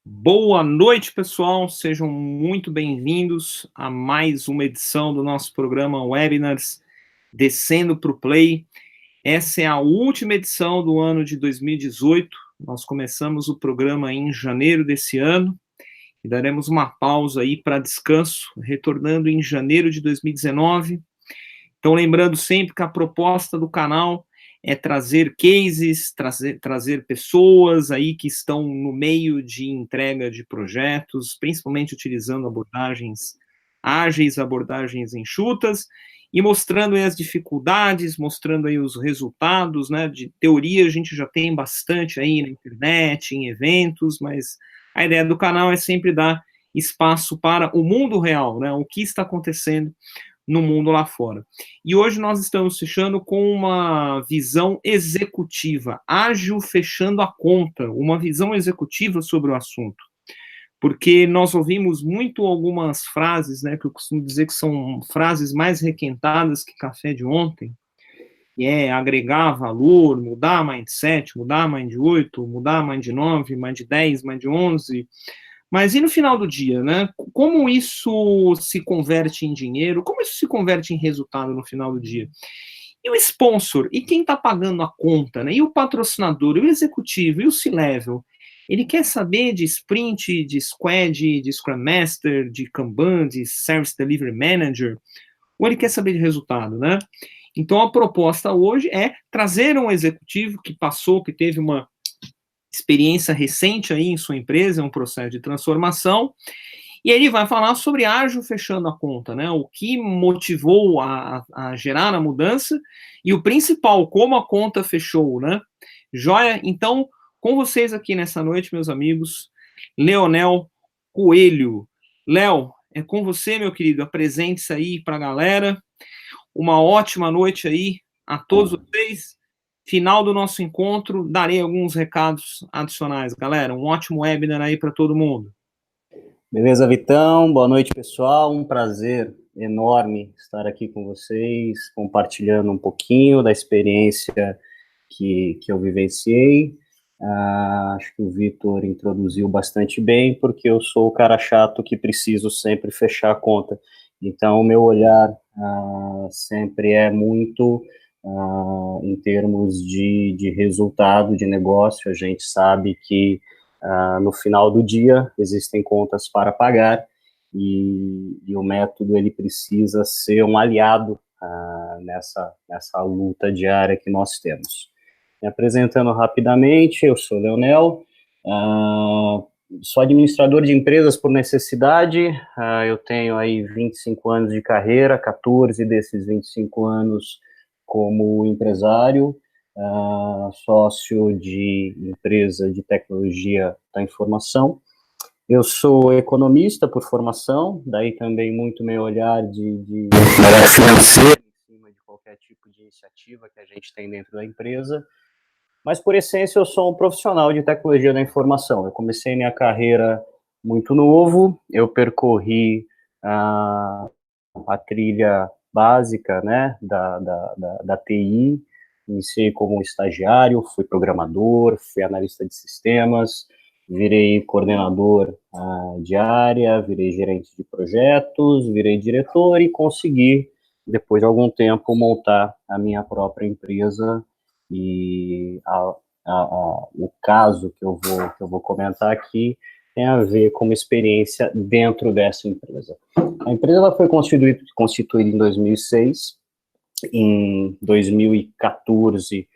Boa noite, pessoal. Sejam muito bem-vindos a mais uma edição do nosso programa Webinars Descendo para o Play. Essa é a última edição do ano de 2018. Nós começamos o programa em janeiro desse ano e daremos uma pausa aí para descanso, retornando em janeiro de 2019. Então, lembrando sempre que a proposta do canal é trazer cases, trazer pessoas aí que estão no meio de entrega de projetos, principalmente utilizando abordagens ágeis, abordagens enxutas, e mostrando aí as dificuldades, mostrando aí os resultados, né? De teoria a gente já tem bastante aí na internet, em eventos, mas a ideia do canal é sempre dar espaço para o mundo real, né? O que está acontecendo no mundo lá fora. E hoje nós estamos fechando com uma visão executiva, ágil fechando a conta, uma visão executiva sobre o assunto. Porque nós ouvimos muito algumas frases, né, que eu costumo dizer que são frases mais requentadas que café de ontem, que é agregar valor, mudar mindset, mudar mind 8, mudar mind 9, mind 10, mind 11. Mas e no final do dia, né? Como isso se converte em dinheiro? Como isso se converte em resultado no final do dia? E o sponsor? E quem está pagando a conta? Né? E o patrocinador? E o executivo? E o C-Level? Ele quer saber de sprint, de squad, de Scrum Master, de Kanban, de Service Delivery Manager? Ou ele quer saber de resultado, né? Então a proposta hoje é trazer um executivo que passou, que teve uma experiência recente aí em sua empresa, é um processo de transformação, e ele vai falar sobre ágil fechando a conta, né? O que motivou a gerar a mudança e o principal, como a conta fechou, né? Joia? Então, com vocês aqui nessa noite, meus amigos, Leonel Coelho. Léo, é com você, meu querido. Apresente-se aí para a galera. Uma ótima noite aí a todos vocês. Final do nosso encontro, darei alguns recados adicionais, galera. Um ótimo webinar aí para todo mundo. Beleza, Vitão? Boa noite, pessoal. Um prazer enorme estar aqui com vocês, compartilhando um pouquinho da experiência que eu vivenciei. Acho que o Vitor introduziu bastante bem, porque eu sou o cara chato que preciso sempre fechar a conta. Então, o meu olhar sempre é muito em termos de resultado de negócio. A gente sabe que no final do dia existem contas para pagar e o método ele precisa ser um aliado nessa luta diária que nós temos. Me apresentando rapidamente, eu sou Leonel, sou administrador de empresas por necessidade, eu tenho aí 25 anos de carreira, 14 desses 25 anos como empresário, sócio de empresa de tecnologia da informação. Eu sou economista por formação, daí também muito meu olhar de financeiro em cima de qualquer tipo de iniciativa que a gente tem dentro da empresa. Mas, por essência, eu sou um profissional de tecnologia da informação. Eu comecei minha carreira muito novo, eu percorri a trilha básica, né, da TI, iniciei como estagiário, fui programador, fui analista de sistemas, virei coordenador de área, virei gerente de projetos, virei diretor e consegui, depois de algum tempo, montar a minha própria empresa. E o caso que eu vou comentar aqui tem a ver com uma experiência dentro dessa empresa. A empresa ela foi constituída em 2006. Em 2014,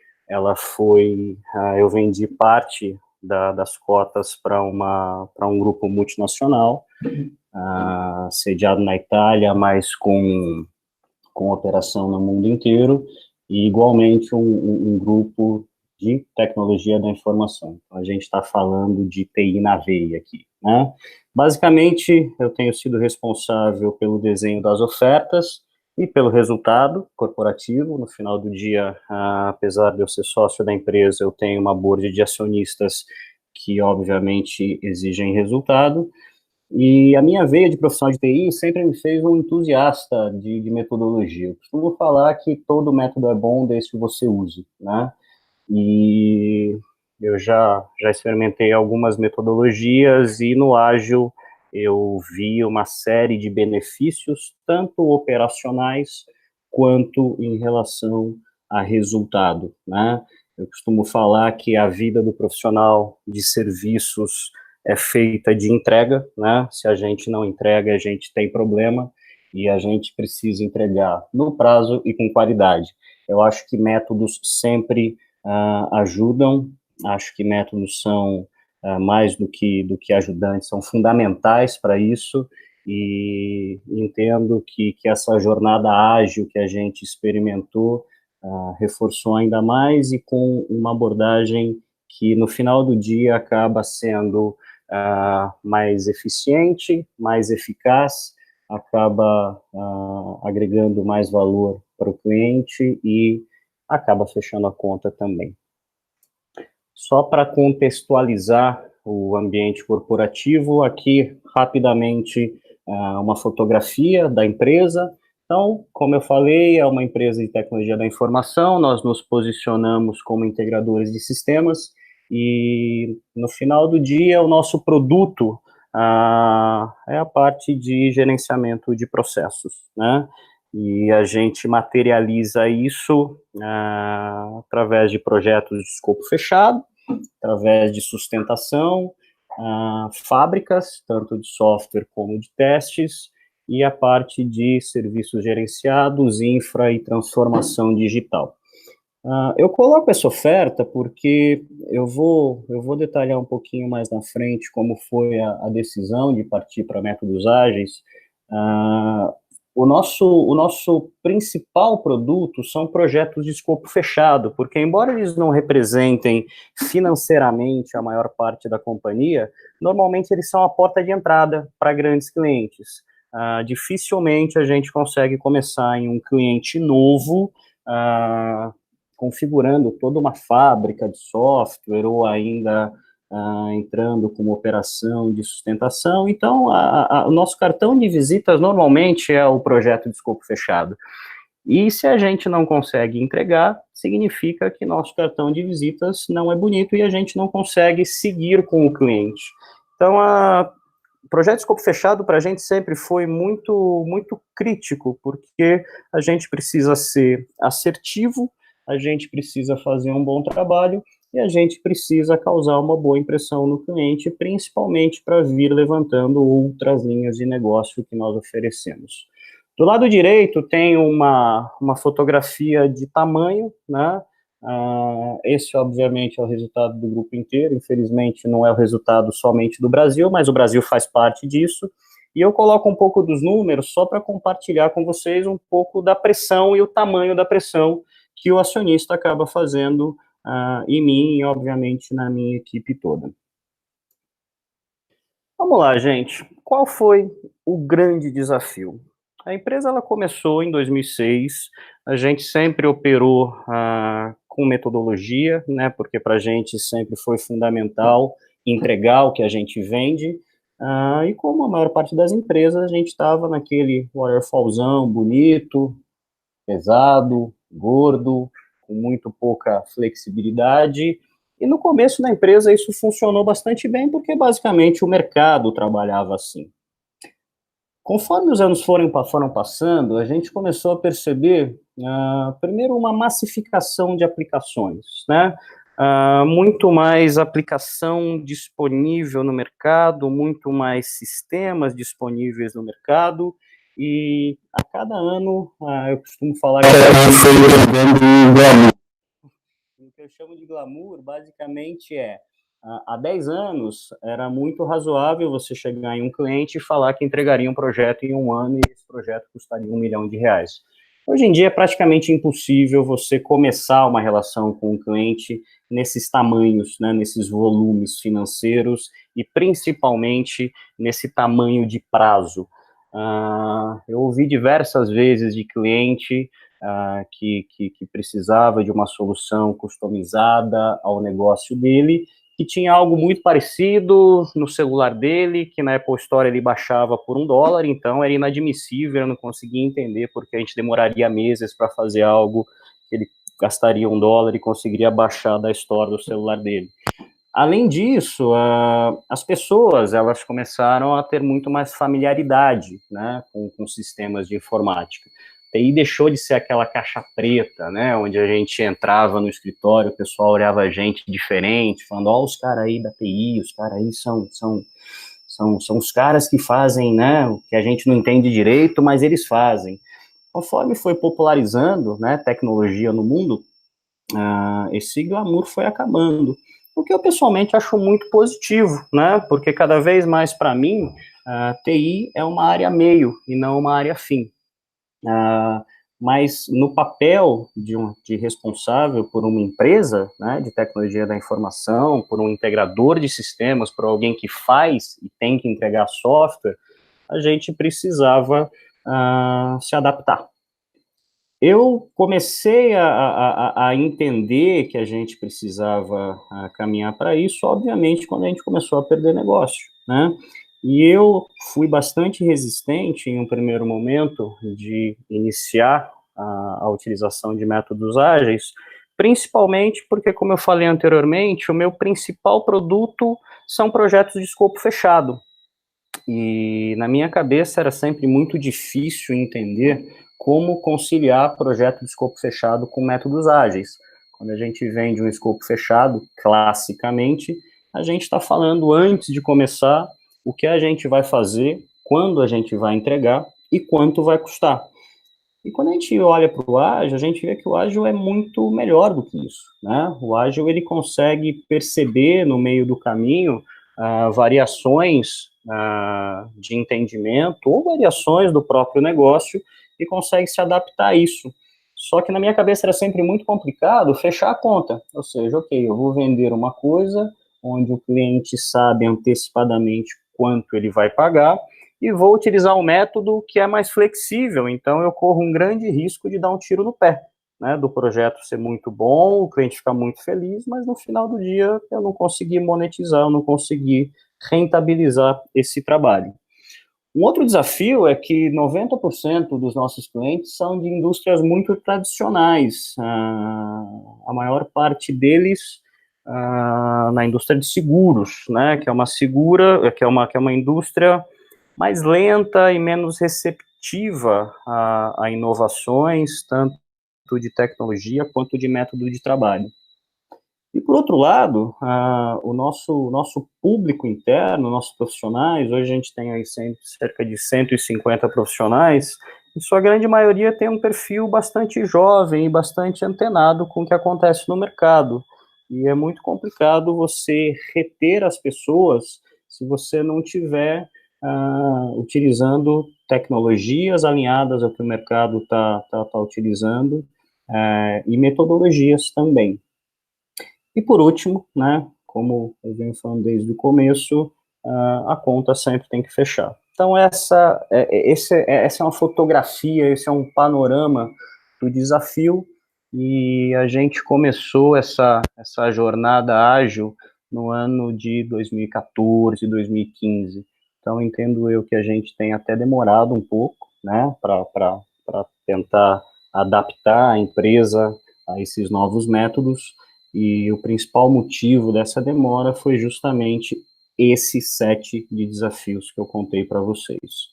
eu vendi parte das cotas para um grupo multinacional, sediado na Itália, mas com operação no mundo inteiro, e igualmente um grupo de tecnologia da informação. Então, a gente está falando de TI na veia aqui, né? Basicamente, eu tenho sido responsável pelo desenho das ofertas e pelo resultado corporativo. No final do dia, apesar de eu ser sócio da empresa, eu tenho uma board de acionistas que, obviamente, exigem resultado. E a minha veia de profissional de TI sempre me fez um entusiasta de metodologia. Eu costumo falar que todo método é bom desde que você use, né? E eu já experimentei algumas metodologias e no Ágil eu vi uma série de benefícios, tanto operacionais quanto em relação a resultado, né? Eu costumo falar que a vida do profissional de serviços é feita de entrega, né? Se a gente não entrega, a gente tem problema e a gente precisa entregar no prazo e com qualidade. Eu acho que métodos sempre ajudam, acho que métodos são mais do que ajudantes, são fundamentais para isso, e entendo que essa jornada ágil que a gente experimentou reforçou ainda mais, e com uma abordagem que no final do dia acaba sendo mais eficiente, mais eficaz, acaba agregando mais valor para o cliente e acaba fechando a conta também. Só para contextualizar o ambiente corporativo, aqui rapidamente uma fotografia da empresa. Então, como eu falei, é uma empresa de tecnologia da informação, nós nos posicionamos como integradores de sistemas e no final do dia o nosso produto é a parte de gerenciamento de processos, né? E a gente materializa isso através de projetos de escopo fechado, através de sustentação, fábricas, tanto de software como de testes, e a parte de serviços gerenciados, infra e transformação digital. Eu coloco essa oferta porque eu vou detalhar um pouquinho mais na frente como foi a decisão de partir para métodos ágeis. O nosso principal produto são projetos de escopo fechado, porque embora eles não representem financeiramente a maior parte da companhia, normalmente eles são a porta de entrada para grandes clientes. Dificilmente a gente consegue começar em um cliente novo, configurando toda uma fábrica de software, ou ainda entrando com uma operação de sustentação. Então, o nosso cartão de visitas normalmente é o projeto de escopo fechado. E se a gente não consegue entregar, significa que nosso cartão de visitas não é bonito e a gente não consegue seguir com o cliente. Então, o projeto de escopo fechado para a gente sempre foi muito, muito crítico, porque a gente precisa ser assertivo, a gente precisa fazer um bom trabalho e a gente precisa causar uma boa impressão no cliente, principalmente para vir levantando outras linhas de negócio que nós oferecemos. Do lado direito tem uma fotografia de tamanho, né? Esse, obviamente, é o resultado do grupo inteiro, infelizmente não é o resultado somente do Brasil, mas o Brasil faz parte disso, e eu coloco um pouco dos números só para compartilhar com vocês um pouco da pressão e o tamanho da pressão que o acionista acaba fazendo em mim e, obviamente, na minha equipe toda. Vamos lá, gente. Qual foi o grande desafio? A empresa ela começou em 2006, a gente sempre operou com metodologia, né, porque para a gente sempre foi fundamental entregar o que a gente vende, e como a maior parte das empresas, a gente estava naquele waterfallzão bonito, pesado, gordo, com muito pouca flexibilidade, e no começo da empresa isso funcionou bastante bem, porque basicamente o mercado trabalhava assim. Conforme os anos foram passando, a gente começou a perceber, primeiro, uma massificação de aplicações, né? Muito mais aplicação disponível no mercado, muito mais sistemas disponíveis no mercado, e a cada ano, eu costumo falar que foi um glamour. O que eu chamo de glamour, basicamente, há 10 anos, era muito razoável você chegar em um cliente e falar que entregaria um projeto em um ano e esse projeto custaria R$1 milhão. Hoje em dia é praticamente impossível você começar uma relação com um cliente nesses tamanhos, né, nesses volumes financeiros e principalmente nesse tamanho de prazo. Eu ouvi diversas vezes de cliente que precisava de uma solução customizada ao negócio dele, que tinha algo muito parecido no celular dele, que na Apple Store ele baixava por $1, então era inadmissível, eu não conseguia entender porque a gente demoraria meses para fazer algo que ele gastaria $1 e conseguiria baixar da Store do celular dele. Além disso, as pessoas, elas começaram a ter muito mais familiaridade, né, com sistemas de informática. TI deixou de ser aquela caixa preta, né, onde a gente entrava no escritório, o pessoal olhava a gente diferente, falando, ó, os caras aí da TI, os caras aí são os caras que fazem, né, o que a gente não entende direito, mas eles fazem. Conforme foi popularizando, né, tecnologia no mundo, esse glamour foi acabando. O que eu pessoalmente acho muito positivo, né? Porque cada vez mais para mim, TI é uma área meio e não uma área fim. Mas no papel de responsável por uma empresa, né, de tecnologia da informação, por um integrador de sistemas, por alguém que faz e tem que entregar software, a gente precisava se adaptar. Eu comecei a entender que a gente precisava caminhar para isso, obviamente, quando a gente começou a perder negócio, né? E eu fui bastante resistente em um primeiro momento de iniciar a utilização de métodos ágeis, principalmente porque, como eu falei anteriormente, o meu principal produto são projetos de escopo fechado. E na minha cabeça era sempre muito difícil entender como conciliar projeto de escopo fechado com métodos ágeis. Quando a gente vem de um escopo fechado, classicamente, a gente está falando antes de começar o que a gente vai fazer, quando a gente vai entregar e quanto vai custar. E quando a gente olha para o ágil, a gente vê que o ágil é muito melhor do que isso, né? O ágil, ele consegue perceber no meio do caminho variações de entendimento ou variações do próprio negócio e consegue se adaptar a isso. Só que na minha cabeça era sempre muito complicado fechar a conta, ou seja, ok, eu vou vender uma coisa onde o cliente sabe antecipadamente quanto ele vai pagar, e vou utilizar um método que é mais flexível, então eu corro um grande risco de dar um tiro no pé, né, do projeto ser muito bom, o cliente ficar muito feliz, mas no final do dia eu não consegui monetizar, eu não consegui rentabilizar esse trabalho. Um outro desafio é que 90% dos nossos clientes são de indústrias muito tradicionais, a maior parte deles na indústria de seguros, né, que é uma indústria mais lenta e menos receptiva a inovações, tanto de tecnologia quanto de método de trabalho. E, por outro lado, o nosso público interno, nossos profissionais, hoje a gente tem aí cerca de 150 profissionais, e sua grande maioria tem um perfil bastante jovem e bastante antenado com o que acontece no mercado. E é muito complicado você reter as pessoas se você não tiver utilizando tecnologias alinhadas ao que o mercado está utilizando e metodologias também. E por último, né, como eu venho falando desde o começo, a conta sempre tem que fechar. Então essa é uma fotografia, esse é um panorama do desafio, e a gente começou essa jornada ágil no ano de 2014, 2015. Então entendo eu que a gente tem até demorado um pouco, né, para tentar adaptar a empresa a esses novos métodos, e o principal motivo dessa demora foi justamente esses 7 de desafios que eu contei para vocês.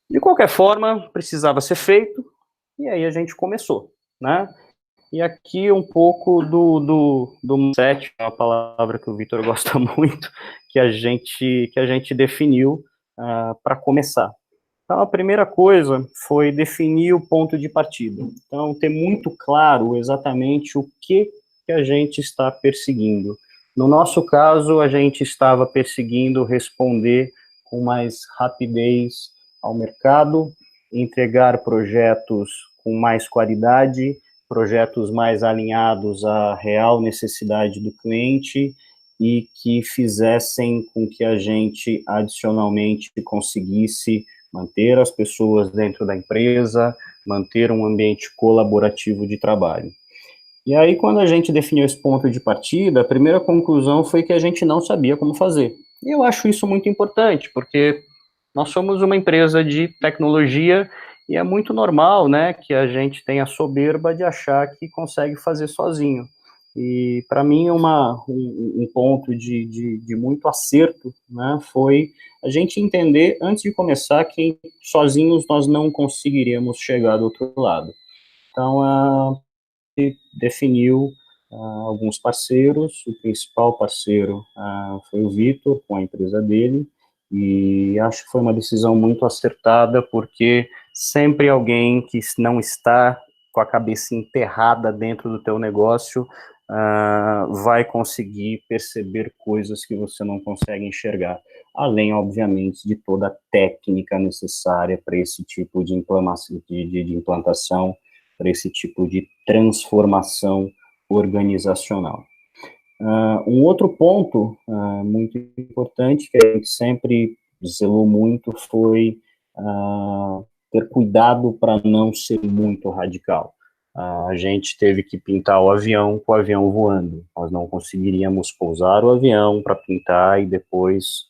De qualquer forma, precisava ser feito, e aí a gente começou, né? E aqui um pouco do mindset, é uma palavra que o Vitor gosta muito, que a gente definiu para começar. Então, a primeira coisa foi definir o ponto de partida. Então, ter muito claro exatamente o que a gente está perseguindo. No nosso caso, a gente estava perseguindo responder com mais rapidez ao mercado, entregar projetos com mais qualidade, projetos mais alinhados à real necessidade do cliente e que fizessem com que a gente, adicionalmente, conseguisse manter as pessoas dentro da empresa, manter um ambiente colaborativo de trabalho. E aí, quando a gente definiu esse ponto de partida, a primeira conclusão foi que a gente não sabia como fazer. E eu acho isso muito importante, porque nós somos uma empresa de tecnologia e é muito normal, né, que a gente tenha a soberba de achar que consegue fazer sozinho. E para mim um ponto de muito acerto, né, foi a gente entender antes de começar que sozinhos nós não conseguiríamos chegar do outro lado. Então a gente definiu alguns parceiros, o principal parceiro foi o Vitor com a empresa dele, e acho que foi uma decisão muito acertada, porque sempre alguém que não está com a cabeça enterrada dentro do teu negócio vai conseguir perceber coisas que você não consegue enxergar, além, obviamente, de toda a técnica necessária para esse tipo de implantação, para esse tipo de transformação organizacional. Um outro ponto muito importante que a gente sempre zelou muito foi ter cuidado para não ser muito radical. A gente teve que pintar o avião com o avião voando. Nós não conseguiríamos pousar o avião para pintar e depois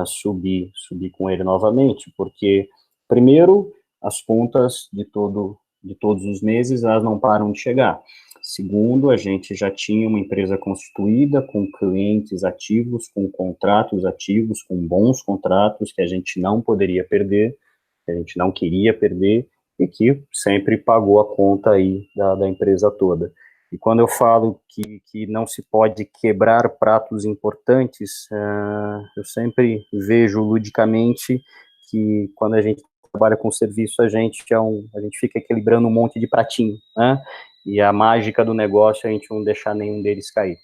subir com ele novamente, porque, primeiro, as contas de todos os meses, elas não param de chegar. Segundo, a gente já tinha uma empresa constituída, com clientes ativos, com contratos ativos, com bons contratos que a gente não poderia perder, que a gente não queria perder, e que sempre pagou a conta aí da empresa toda. E quando eu falo que não se pode quebrar pratos importantes, eu sempre vejo ludicamente que quando a gente trabalha com serviço, a gente fica equilibrando um monte de pratinho, né? E a mágica do negócio é a gente não deixar nenhum deles cair.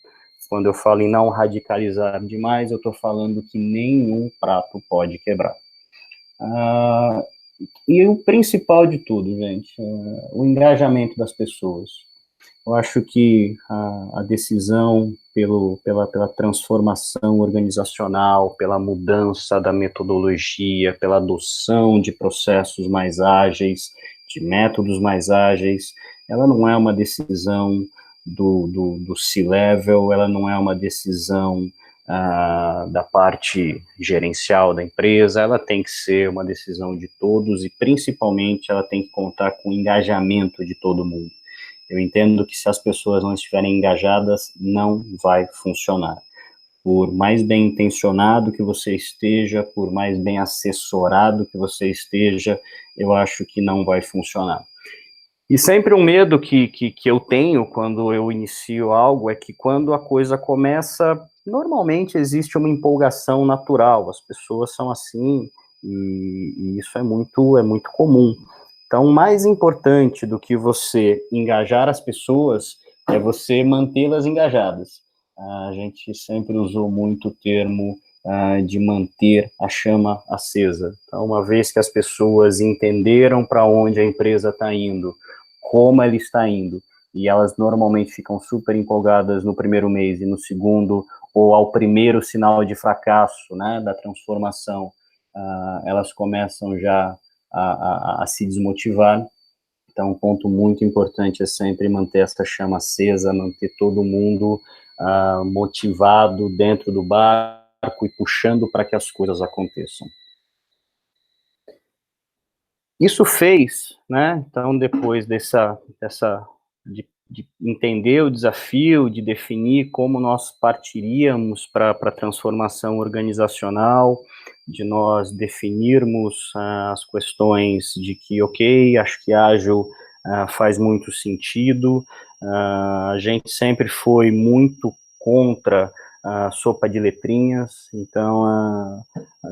Quando eu falo em não radicalizar demais, eu estou falando que nenhum prato pode quebrar. E o principal de tudo, gente, o engajamento das pessoas. Eu acho que a decisão pela transformação organizacional, pela mudança da metodologia, pela adoção de processos mais ágeis, de métodos mais ágeis, ela não é uma decisão do C-level, ela não é uma decisão da parte gerencial da empresa, ela tem que ser uma decisão de todos e, principalmente, ela tem que contar com o engajamento de todo mundo. Eu entendo que se as pessoas não estiverem engajadas, não vai funcionar. Por mais bem intencionado que você esteja, por mais bem assessorado que você esteja, eu acho que não vai funcionar. E sempre um medo que eu tenho quando eu inicio algo é que quando a coisa começa, normalmente existe uma empolgação natural, as pessoas são assim, e isso é muito comum. Então, mais importante do que você engajar as pessoas é você mantê-las engajadas. A gente sempre usou muito o termo de manter a chama acesa. Então, uma vez que as pessoas entenderam para onde a empresa está indo, como ela está indo, e elas normalmente ficam super empolgadas no primeiro mês e no segundo, ou ao primeiro sinal de fracasso, né, da transformação, elas começam já a se desmotivar. Então, um ponto muito importante é sempre manter essa chama acesa, manter todo mundo motivado dentro do barco e puxando para que as coisas aconteçam. Isso fez, né, então, depois de entender o desafio, de definir como nós partiríamos para a transformação organizacional, de nós definirmos as questões de que, ok, acho que ágil faz muito sentido, a gente sempre foi muito contra a sopa de letrinhas, então a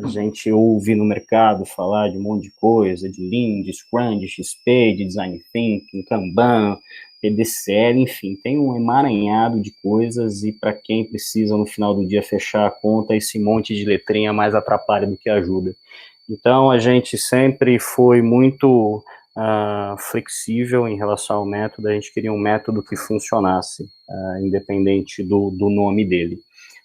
gente ouve no mercado falar de um monte de coisa, de Lean, de Scrum, de XP, de Design Thinking, Kanban, PDCL, enfim, tem um emaranhado de coisas e para quem precisa no final do dia fechar a conta, esse monte de letrinha mais atrapalha do que ajuda. Então, a gente sempre foi muito flexível em relação ao método, a gente queria um método que funcionasse, independente do nome dele.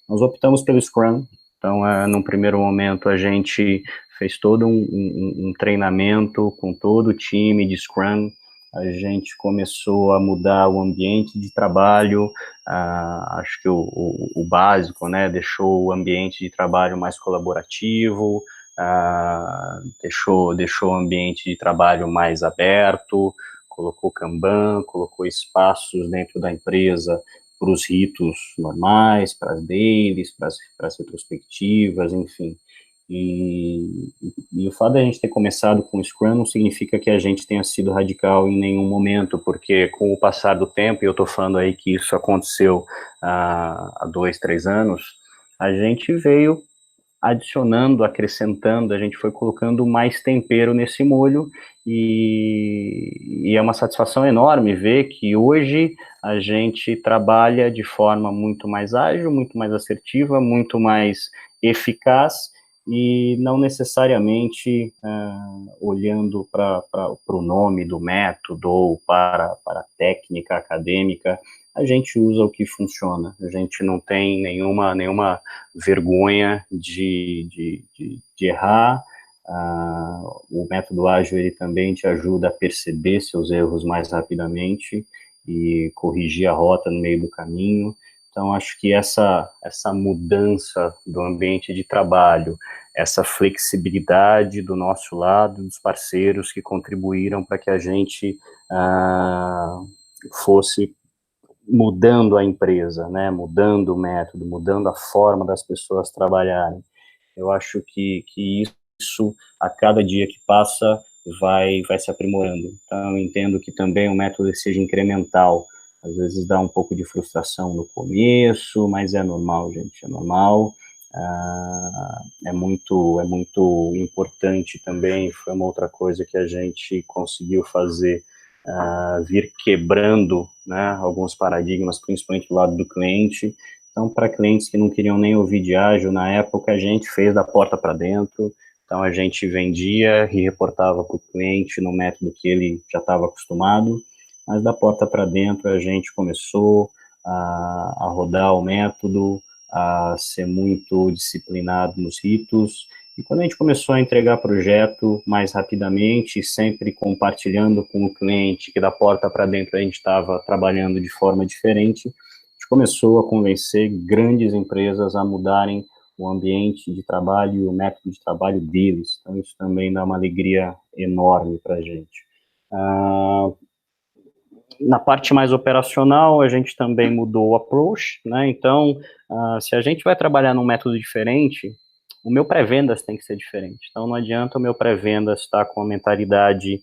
Nós optamos pelo Scrum, então, num primeiro momento, a gente fez todo um treinamento com todo o time de Scrum, a gente começou a mudar o ambiente de trabalho, acho que o básico, né, deixou o ambiente de trabalho mais colaborativo, deixou o ambiente de trabalho mais aberto, colocou Kanban, colocou espaços dentro da empresa os ritos normais, para as dailies, para as retrospectivas, enfim. E o fato de a gente ter começado com o Scrum não significa que a gente tenha sido radical em nenhum momento, porque com o passar do tempo, e eu estou falando aí que isso aconteceu há 2, 3 anos, a gente veio adicionando, acrescentando, a gente foi colocando mais tempero nesse molho, e é uma satisfação enorme ver que hoje a gente trabalha de forma muito mais ágil, muito mais assertiva, muito mais eficaz, e não necessariamente olhando para o nome do método ou para a técnica acadêmica. A gente usa o que funciona, a gente não tem nenhuma vergonha de errar. O método ágil, ele também te ajuda a perceber seus erros mais rapidamente e corrigir a rota no meio do caminho. Então, acho que essa mudança do ambiente de trabalho, essa flexibilidade do nosso lado, dos parceiros que contribuíram para que a gente fosse mudando a empresa, né, mudando o método, mudando a forma das pessoas trabalharem. Eu acho que isso, a cada dia que passa, vai se aprimorando. Então, eu entendo que também o método seja incremental. Às vezes dá um pouco de frustração no começo, mas é normal, gente, é normal. É muito importante também, foi uma outra coisa que a gente conseguiu fazer, vir quebrando, né, alguns paradigmas, principalmente do lado do cliente. Então, para clientes que não queriam nem ouvir de ágil, na época, a gente fez da porta para dentro. Então, a gente vendia e reportava para o cliente no método que ele já estava acostumado, mas da porta para dentro a gente começou a rodar o método, a ser muito disciplinado nos ritos. E quando a gente começou a entregar projeto mais rapidamente, sempre compartilhando com o cliente que da porta para dentro a gente estava trabalhando de forma diferente, a gente começou a convencer grandes empresas a mudarem o ambiente de trabalho e o método de trabalho deles. Então, isso também dá uma alegria enorme para a gente. Na parte mais operacional, a gente também mudou o approach, né? Então, se a gente vai trabalhar num método diferente, o meu pré-vendas tem que ser diferente. Então, não adianta o meu pré-vendas estar com a mentalidade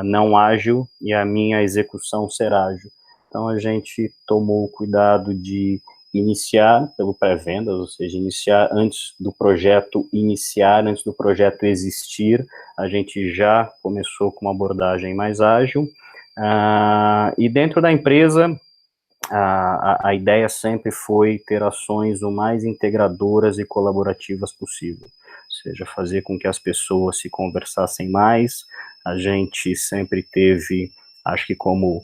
não ágil e a minha execução ser ágil. Então, a gente tomou o cuidado de iniciar pelo pré-vendas, ou seja, iniciar antes do projeto iniciar, antes do projeto existir, a gente já começou com uma abordagem mais ágil. E dentro da empresa, a ideia sempre foi ter ações o mais integradoras e colaborativas possível, ou seja, fazer com que as pessoas se conversassem mais. A gente sempre teve, acho que como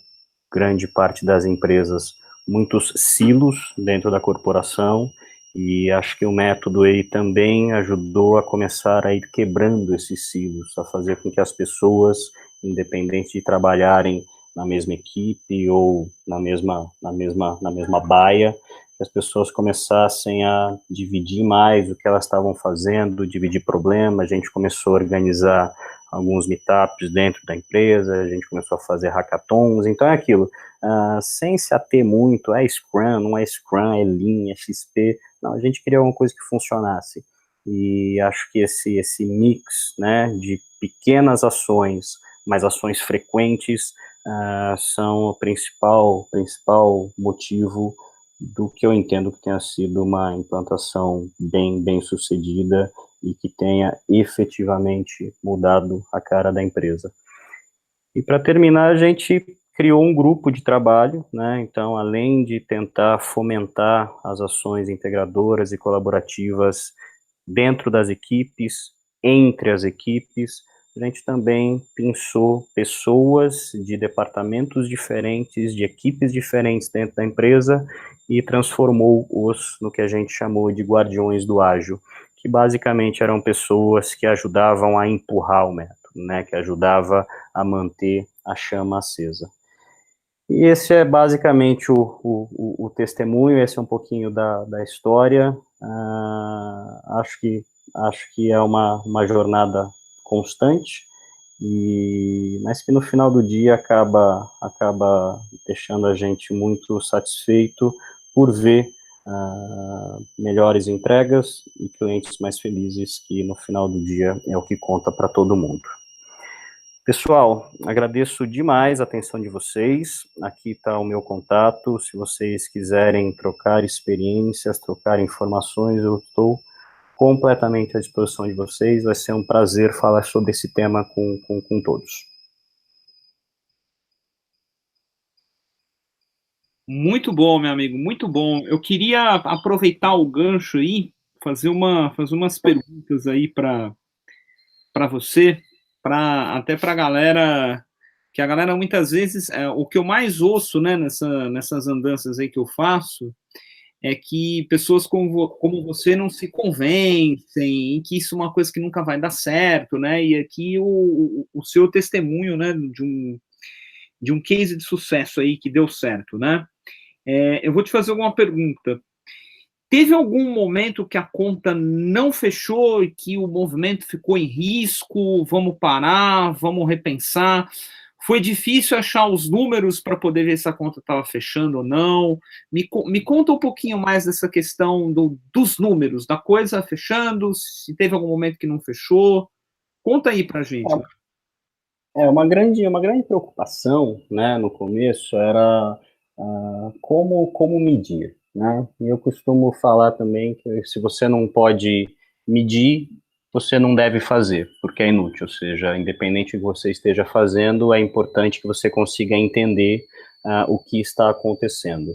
grande parte das empresas, muitos silos dentro da corporação, e acho que o método aí também ajudou a começar a ir quebrando esses silos, a fazer com que as pessoas, independente de trabalharem na mesma equipe ou na mesma baia, que as pessoas começassem a dividir mais o que elas estavam fazendo, dividir problemas. A gente começou a organizar alguns meetups dentro da empresa, a gente começou a fazer hackathons. Então é aquilo, sem se ater muito, é Scrum, não é Scrum, é Lean, é XP, não, a gente queria uma coisa que funcionasse. E acho que esse mix, né, de pequenas ações, mas ações frequentes, são o principal motivo do que eu entendo que tenha sido uma implantação bem sucedida e que tenha efetivamente mudado a cara da empresa. E para terminar, a gente criou um grupo de trabalho, né? Então, além de tentar fomentar as ações integradoras e colaborativas dentro das equipes, entre as equipes, a gente também pensou pessoas de departamentos diferentes, de equipes diferentes dentro da empresa e transformou-os no que a gente chamou de guardiões do ágil, que basicamente eram pessoas que ajudavam a empurrar o método, né, que ajudava a manter a chama acesa. E esse é basicamente o testemunho, esse é um pouquinho da história. Acho que é uma jornada constante mas que no final do dia acaba deixando a gente muito satisfeito por ver melhores entregas e clientes mais felizes, que no final do dia é o que conta para todo mundo. Pessoal, agradeço demais a atenção de vocês. Aqui está o meu contato. Se vocês quiserem trocar experiências, trocar informações, eu estou completamente à disposição de vocês. Vai ser um prazer falar sobre esse tema com todos. Muito bom, meu amigo, muito bom. Eu queria aproveitar o gancho aí, fazer umas perguntas aí para você, até para a galera, que a galera muitas vezes, o que eu mais ouço, né, nessas andanças aí que eu faço, é que pessoas como você não se convencem, e que isso é uma coisa que nunca vai dar certo, né, e aqui o seu testemunho, né, de um case de sucesso aí que deu certo, né. Eu vou te fazer alguma pergunta. Teve algum momento que a conta não fechou e que o movimento ficou em risco? Vamos parar, vamos repensar. Foi difícil achar os números para poder ver se a conta estava fechando ou não. Me conta um pouquinho mais dessa questão dos números, da coisa fechando, se teve algum momento que não fechou. Conta aí para a gente. Uma grande preocupação, né, no começo era como medir, né? E eu costumo falar também que se você não pode medir, você não deve fazer, porque é inútil. Ou seja, independente do que você esteja fazendo, é importante que você consiga entender o que está acontecendo.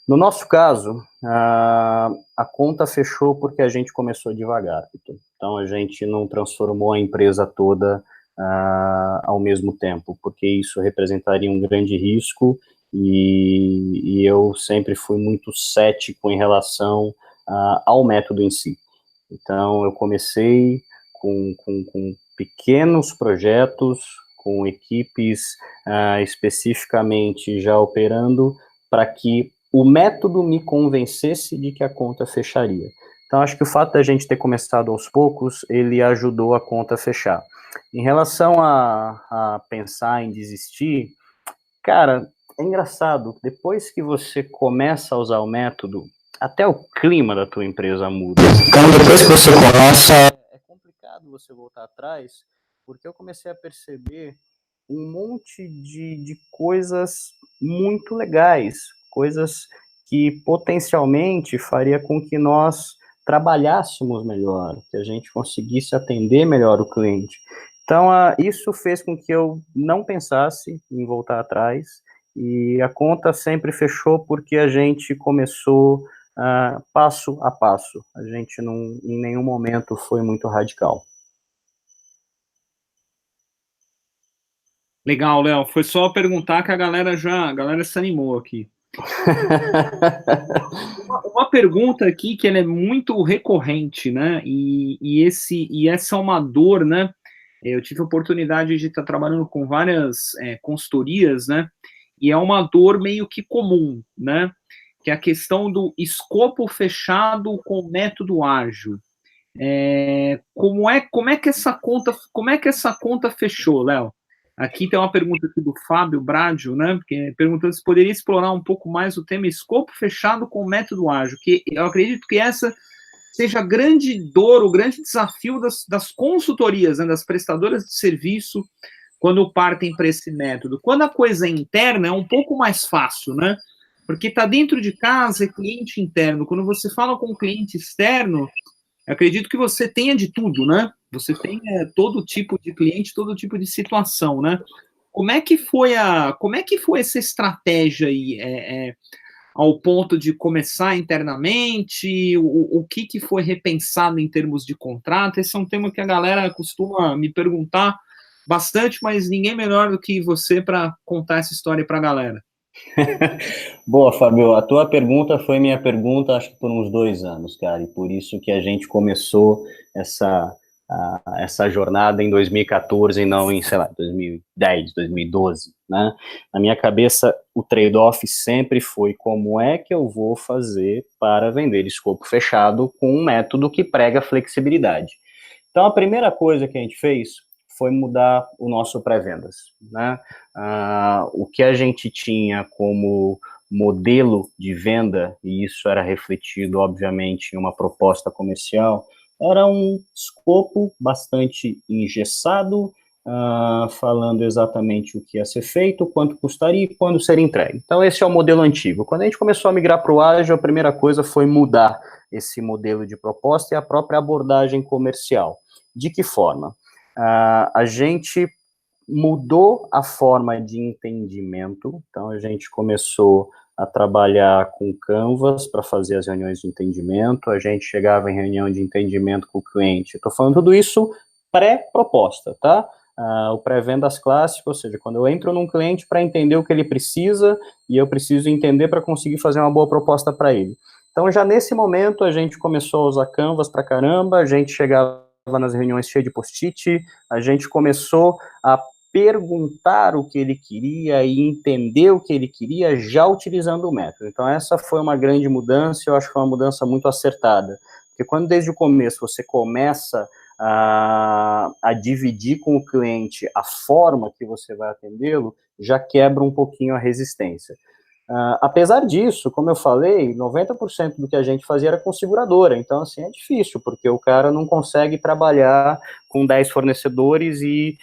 No nosso caso, a conta fechou porque a gente começou devagar, Victor. Então, a gente não transformou a empresa toda ao mesmo tempo, porque isso representaria um grande risco, e eu sempre fui muito cético em relação ao método em si. Então, eu comecei com pequenos projetos, com equipes especificamente já operando, para que o método me convencesse de que a conta fecharia. Então, acho que o fato da gente ter começado aos poucos, ele ajudou a conta a fechar. Em relação a pensar em desistir, cara, é engraçado, depois que você começa a usar o método, até o clima da tua empresa muda. Então, depois que você começa, é complicado você voltar atrás, porque eu comecei a perceber um monte de coisas muito legais, coisas que potencialmente faria com que nós trabalhássemos melhor, que a gente conseguisse atender melhor o cliente. Então, isso fez com que eu não pensasse em voltar atrás, e a conta sempre fechou porque a gente começou passo a passo. A gente não, em nenhum momento foi muito radical. Legal, Léo. Foi só perguntar que a galera se animou aqui. Uma pergunta aqui que ela é muito recorrente, né? E essa é uma dor, né? Eu tive a oportunidade de estar trabalhando com várias consultorias, né? E é uma dor meio que comum, né? Que é a questão do escopo fechado com método ágil. Como é que essa conta fechou, Léo? Aqui tem uma pergunta aqui do Fábio Bradio, né? Perguntando se poderia explorar um pouco mais o tema escopo fechado com método ágil, que eu acredito que essa seja a grande dor, o grande desafio das consultorias, né, das prestadoras de serviço, quando partem para esse método. Quando a coisa é interna, é um pouco mais fácil, né? Porque está dentro de casa, é cliente interno. Quando você fala com um cliente externo, acredito que você tenha de tudo, né? Você tem todo tipo de cliente, todo tipo de situação, né? Como é que foi essa estratégia aí, ao ponto de começar internamente? O que foi repensado em termos de contrato? Esse é um tema que a galera costuma me perguntar bastante, mas ninguém melhor do que você para contar essa história para a galera. Boa, Fábio. A tua pergunta foi minha pergunta, acho que por uns 2 anos, cara, e por isso que a gente começou essa jornada em 2014 e não em, sei lá, 2010, 2012, né? Na minha cabeça, o trade-off sempre foi como é que eu vou fazer para vender escopo fechado com um método que prega flexibilidade. Então, a primeira coisa que a gente fez foi mudar o nosso pré-vendas, né? O que a gente tinha como modelo de venda, e isso era refletido, obviamente, em uma proposta comercial, era um escopo bastante engessado, falando exatamente o que ia ser feito, quanto custaria e quando seria entregue. Então, esse é o modelo antigo. Quando a gente começou a migrar para o ágil, a primeira coisa foi mudar esse modelo de proposta e a própria abordagem comercial. De que forma? A gente mudou a forma de entendimento, então a gente começou a trabalhar com Canvas para fazer as reuniões de entendimento, a gente chegava em reunião de entendimento com o cliente. Estou falando tudo isso pré-proposta, tá? O pré-vendas clássico, ou seja, quando eu entro num cliente para entender o que ele precisa e eu preciso entender para conseguir fazer uma boa proposta para ele. Então, já nesse momento, a gente começou a usar Canvas para caramba, a gente chegava nas reuniões cheio de post-it, a gente começou a perguntar o que ele queria e entender o que ele queria já utilizando o método. Então, essa foi uma grande mudança, eu acho que foi uma mudança muito acertada. Porque quando desde o começo você começa a dividir com o cliente a forma que você vai atendê-lo, já quebra um pouquinho a resistência. Apesar disso, como eu falei, 90% do que a gente fazia era com seguradora, então, assim, é difícil, porque o cara não consegue trabalhar com 10 fornecedores e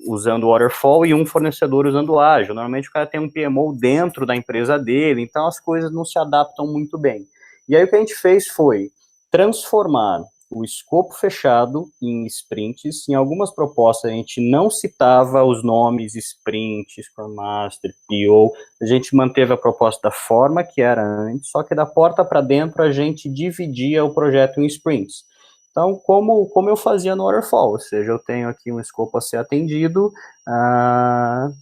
usando o waterfall e um fornecedor usando o ágil. Normalmente o cara tem um PMO dentro da empresa dele, então as coisas não se adaptam muito bem. E aí o que a gente fez foi transformar o escopo fechado em sprints. Em algumas propostas a gente não citava os nomes sprint, Scrum Master, PO, a gente manteve a proposta da forma que era antes, só que da porta para dentro a gente dividia o projeto em sprints. Então, como eu fazia no Waterfall, ou seja, eu tenho aqui um escopo a ser atendido,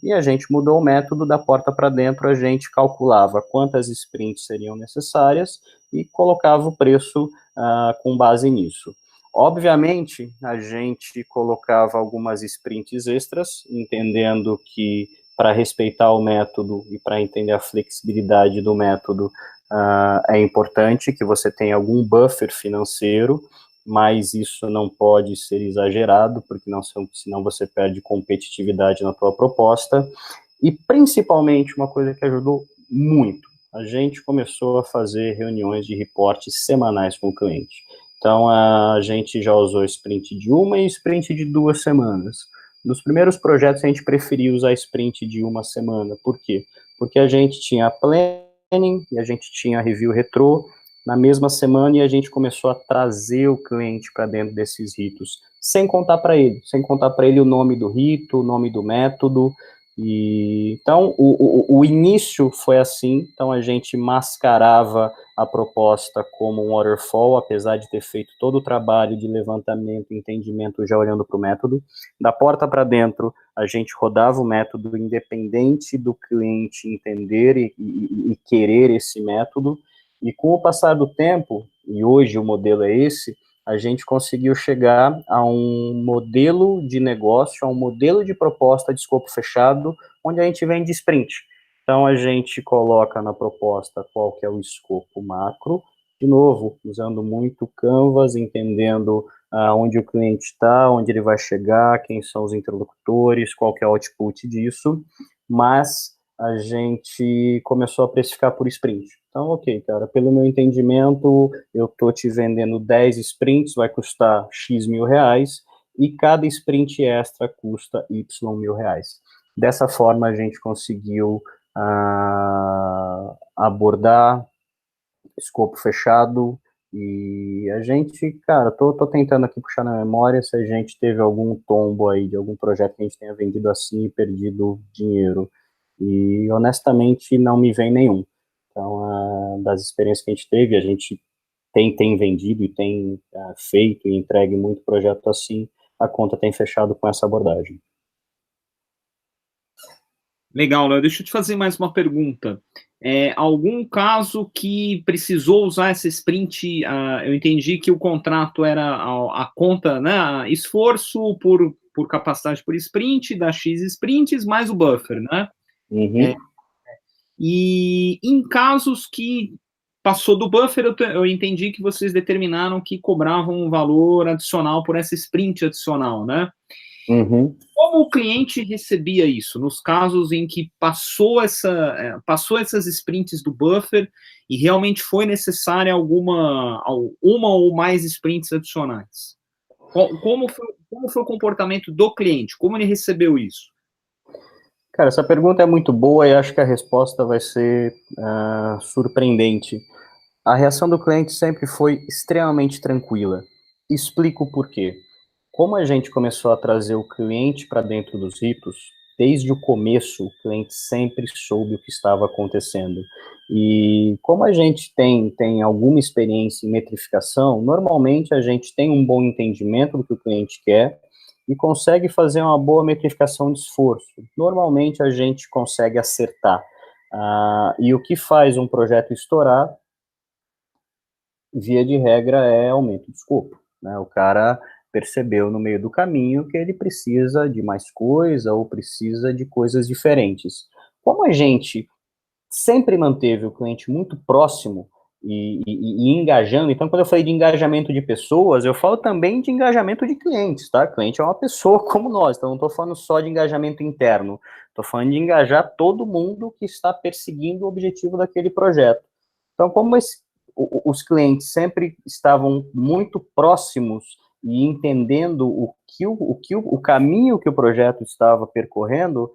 e a gente mudou o método da porta para dentro, a gente calculava quantas sprints seriam necessárias e colocava o preço com base nisso. Obviamente, a gente colocava algumas sprints extras, entendendo que para respeitar o método e para entender a flexibilidade do método, é importante que você tenha algum buffer financeiro, mas isso não pode ser exagerado, porque senão você perde competitividade na tua proposta. E, principalmente, uma coisa que ajudou muito, a gente começou a fazer reuniões de reportes semanais com o cliente. Então, a gente já usou sprint de 1 e sprint de 2 semanas. Nos primeiros projetos, a gente preferia usar sprint de 1 semana. Por quê? Porque a gente tinha planning e a gente tinha review retrô na mesma semana e a gente começou a trazer o cliente para dentro desses ritos, sem contar para ele o nome do rito, o nome do método. Então, o início foi assim, então a gente mascarava a proposta como um waterfall, apesar de ter feito todo o trabalho de levantamento e entendimento já olhando para o método. Da porta para dentro, a gente rodava o método independente do cliente entender e querer esse método, e com o passar do tempo, e hoje o modelo é esse, a gente conseguiu chegar a um modelo de negócio, a um modelo de proposta de escopo fechado, onde a gente vende sprint. Então, a gente coloca na proposta qual que é o escopo macro, de novo, usando muito Canvas, entendendo onde o cliente está, onde ele vai chegar, quem são os interlocutores, qual que é o output disso, mas a gente começou a precificar por sprint. Então, ok, cara, pelo meu entendimento, eu estou te vendendo 10 sprints, vai custar X mil reais, e cada sprint extra custa Y mil reais. Dessa forma, a gente conseguiu abordar escopo fechado, e a gente, cara, tô tentando aqui puxar na memória se a gente teve algum tombo aí de algum projeto que a gente tenha vendido assim e perdido dinheiro. E, honestamente, não me vem nenhum. Então, das experiências que a gente teve, a gente tem vendido e tem feito e entregue muito projeto assim, a conta tem fechado com essa abordagem. Legal, Léo. Deixa eu te fazer mais uma pergunta. Algum caso que precisou usar essa sprint? Eu entendi que o contrato era a conta, né? Esforço por capacidade por sprint, da X sprints, mais o buffer, né? Uhum. E em casos que passou do buffer, eu entendi que vocês determinaram que cobravam um valor adicional por essa sprint adicional, né? Uhum. Como o cliente recebia isso? Nos casos em que passou essas sprints do buffer e realmente foi necessária uma ou mais sprints adicionais? Como foi o comportamento do cliente? Como ele recebeu isso? Cara, essa pergunta é muito boa e acho que a resposta vai ser surpreendente. A reação do cliente sempre foi extremamente tranquila. Explico o porquê. Como a gente começou a trazer o cliente para dentro dos ritos, desde o começo, o cliente sempre soube o que estava acontecendo. E como a gente tem alguma experiência em metrificação, normalmente a gente tem um bom entendimento do que o cliente quer e consegue fazer uma boa metrificação de esforço. Normalmente a gente consegue acertar. E o que faz um projeto estourar, via de regra, é aumento de escopo, né? O cara percebeu no meio do caminho que ele precisa de mais coisa ou precisa de coisas diferentes. Como a gente sempre manteve o cliente muito próximo e engajando, então quando eu falei de engajamento de pessoas, eu falo também de engajamento de clientes, tá? Cliente é uma pessoa como nós, então não estou falando só de engajamento interno, estou falando de engajar todo mundo que está perseguindo o objetivo daquele projeto. Então, como os clientes sempre estavam muito próximos e entendendo o caminho que o projeto estava percorrendo,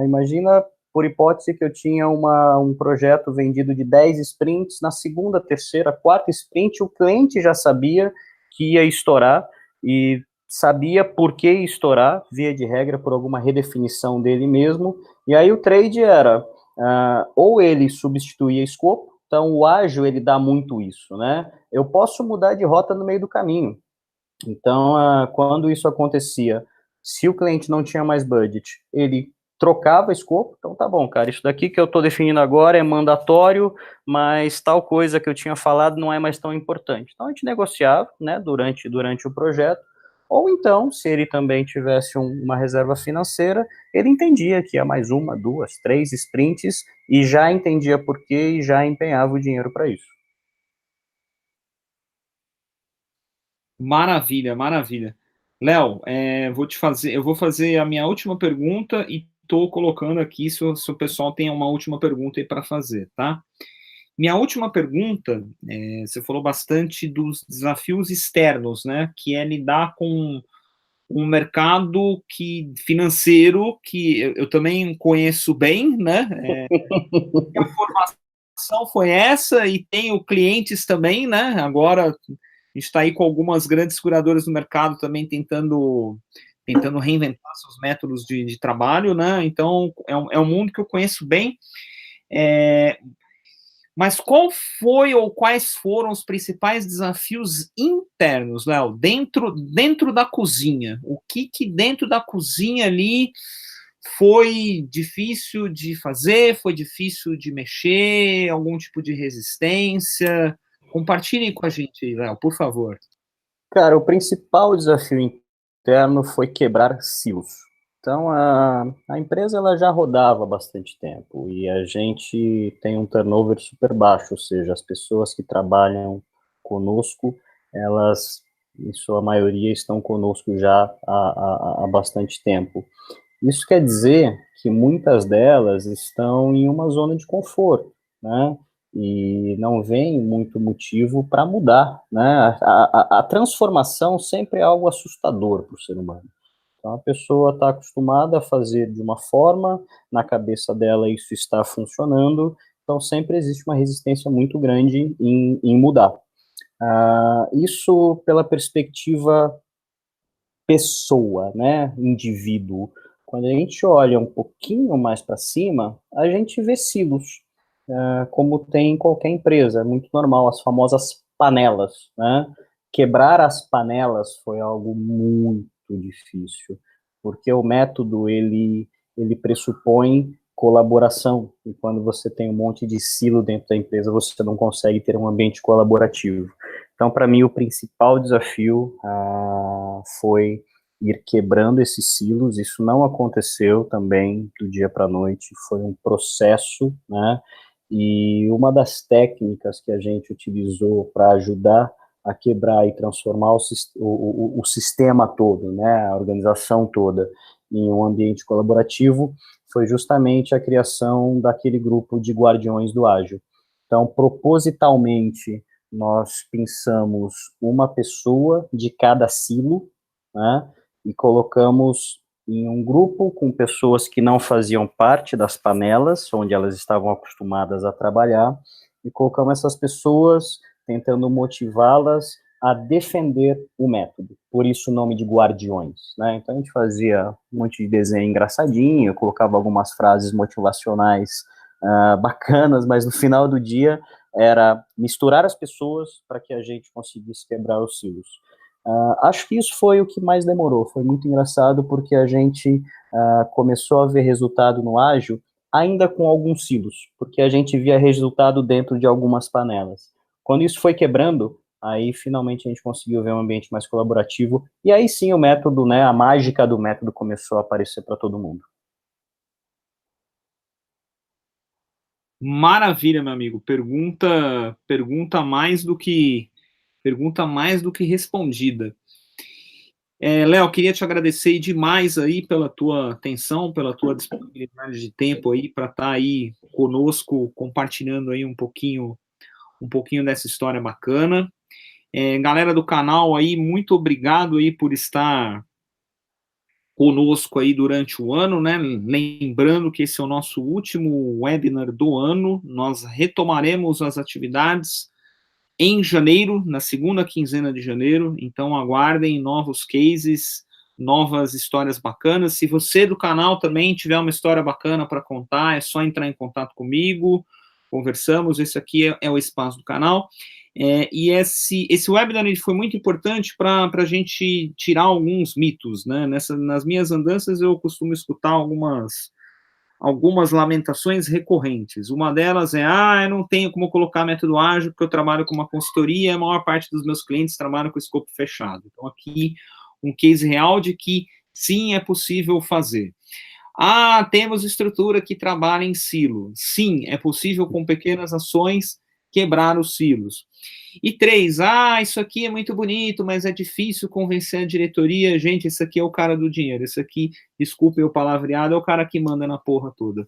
imagina, por hipótese, que eu tinha um projeto vendido de 10 sprints, na segunda, terceira, quarta sprint, o cliente já sabia que ia estourar e sabia por que estourar, via de regra, por alguma redefinição dele mesmo, e aí o trade era, ou ele substituía escopo. Então, o ágil, ele dá muito isso, né? Eu posso mudar de rota no meio do caminho. Então, quando isso acontecia, se o cliente não tinha mais budget, ele trocava escopo. Então, tá bom, cara, isso daqui que eu estou definindo agora é mandatório, mas tal coisa que eu tinha falado não é mais tão importante. Então, a gente negociava, né, durante o projeto, ou então, se ele também tivesse uma reserva financeira, ele entendia que ia mais uma, duas, três sprints e já entendia por quê e já empenhava o dinheiro para isso. Maravilha, maravilha. Léo, eu vou fazer a minha última pergunta e estou colocando aqui se o pessoal tem uma última pergunta aí para fazer, tá? Minha última pergunta, você falou bastante dos desafios externos, né? Que é lidar com um mercado financeiro que eu também conheço bem, né? A formação foi essa e tenho clientes também, né? Agora a gente está aí com algumas grandes seguradoras no mercado também tentando reinventar seus métodos de trabalho, né? Então é um mundo que eu conheço bem. Mas qual foi ou quais foram os principais desafios internos, Léo, dentro da cozinha? O que dentro da cozinha ali foi difícil de fazer, foi difícil de mexer, algum tipo de resistência? Compartilhem com a gente aí, Léo, por favor. Cara, o principal desafio interno foi quebrar silos. Então, a empresa ela já rodava há bastante tempo e a gente tem um turnover super baixo, ou seja, as pessoas que trabalham conosco, elas, em sua maioria, estão conosco já há bastante tempo. Isso quer dizer que muitas delas estão em uma zona de conforto, né? E não vem muito motivo para mudar, né? A transformação sempre é algo assustador para o ser humano. Então, a pessoa está acostumada a fazer de uma forma, na cabeça dela isso está funcionando, então sempre existe uma resistência muito grande em mudar. Isso pela perspectiva pessoa, né, indivíduo. Quando a gente olha um pouquinho mais para cima, a gente vê silos, como tem em qualquer empresa, é muito normal, as famosas panelas, né? Quebrar as panelas foi algo muito difícil, porque o método, ele pressupõe colaboração, e quando você tem um monte de silo dentro da empresa, você não consegue ter um ambiente colaborativo. Então, para mim, o principal desafio foi ir quebrando esses silos. Isso não aconteceu também do dia para a noite, foi um processo, né? E uma das técnicas que a gente utilizou para ajudar a quebrar e transformar o sistema todo, né, a organização toda, em um ambiente colaborativo, foi justamente a criação daquele grupo de guardiões do ágil. Então, propositalmente, nós pensamos uma pessoa de cada silo, né, e colocamos em um grupo com pessoas que não faziam parte das panelas, onde elas estavam acostumadas a trabalhar, e colocamos essas pessoas tentando motivá-las a defender o método. Por isso o nome de guardiões, né? Então a gente fazia um monte de desenho engraçadinho, colocava algumas frases motivacionais bacanas, mas no final do dia era misturar as pessoas para que a gente conseguisse quebrar os silos. Acho que isso foi o que mais demorou, foi muito engraçado porque a gente começou a ver resultado no ágil ainda com alguns silos, porque a gente via resultado dentro de algumas panelas. Quando isso foi quebrando, aí finalmente a gente conseguiu ver um ambiente mais colaborativo, e aí sim o método, né, a mágica do método começou a aparecer para todo mundo. Maravilha, meu amigo. Pergunta mais do que respondida. Léo, queria te agradecer demais aí pela tua atenção, pela tua disponibilidade de tempo aí para estar aí conosco, compartilhando aí um pouquinho dessa história bacana. Galera do canal aí, muito obrigado aí por estar conosco aí durante o ano, né? Lembrando que esse é o nosso último webinar do ano. Nós retomaremos as atividades em janeiro, na segunda quinzena de janeiro, então aguardem novos cases, novas histórias bacanas. Se você do canal também tiver uma história bacana para contar, é só entrar em contato comigo, conversamos, esse aqui é o espaço do canal. E esse webinar foi muito importante para a gente tirar alguns mitos, né? Nas minhas andanças eu costumo escutar algumas lamentações recorrentes. Uma delas é, eu não tenho como colocar método ágil porque eu trabalho com uma consultoria e a maior parte dos meus clientes trabalham com escopo fechado. Então, aqui, um case real de que, sim, é possível fazer. Temos estrutura que trabalha em silo. Sim, é possível, com pequenas ações, quebrar os silos. E 3, isso aqui é muito bonito, mas é difícil convencer a diretoria. Gente, esse aqui é o cara do dinheiro. Esse aqui, desculpe o palavreado, é o cara que manda na porra toda.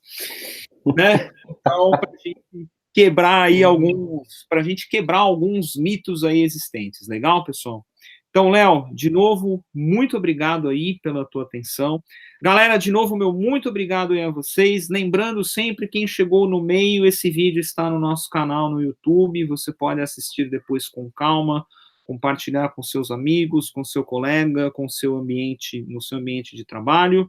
Né? Então, pra gente quebrar aí alguns mitos aí existentes. Legal, pessoal? Então, Léo, de novo, muito obrigado aí pela tua atenção. Galera, de novo, meu muito obrigado aí a vocês. Lembrando sempre, quem chegou no meio, esse vídeo está no nosso canal no YouTube, você pode assistir depois com calma, compartilhar com seus amigos, com seu colega, com seu ambiente, no seu ambiente de trabalho,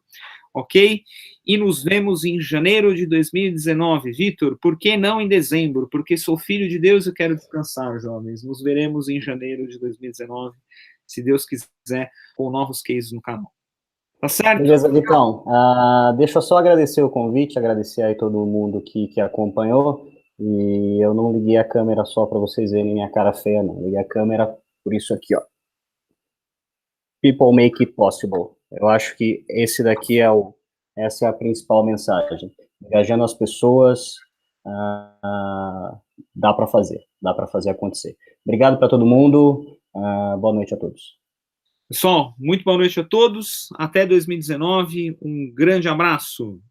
ok? E nos vemos em janeiro de 2019. Vitor, por que não em dezembro? Porque sou filho de Deus e quero descansar, jovens. Nos veremos em janeiro de 2019, se Deus quiser, com novos cases no canal. Tá certo? Beleza, Vitão. Deixa eu só agradecer o convite, agradecer aí todo mundo que acompanhou. E eu não liguei a câmera só para vocês verem minha cara feia, não. Liguei a câmera por isso aqui, ó. People make it possible. Eu acho que esse daqui essa é a principal mensagem. Engajando as pessoas, dá para fazer acontecer. Obrigado para todo mundo, boa noite a todos. Pessoal, muito boa noite a todos, até 2019, um grande abraço.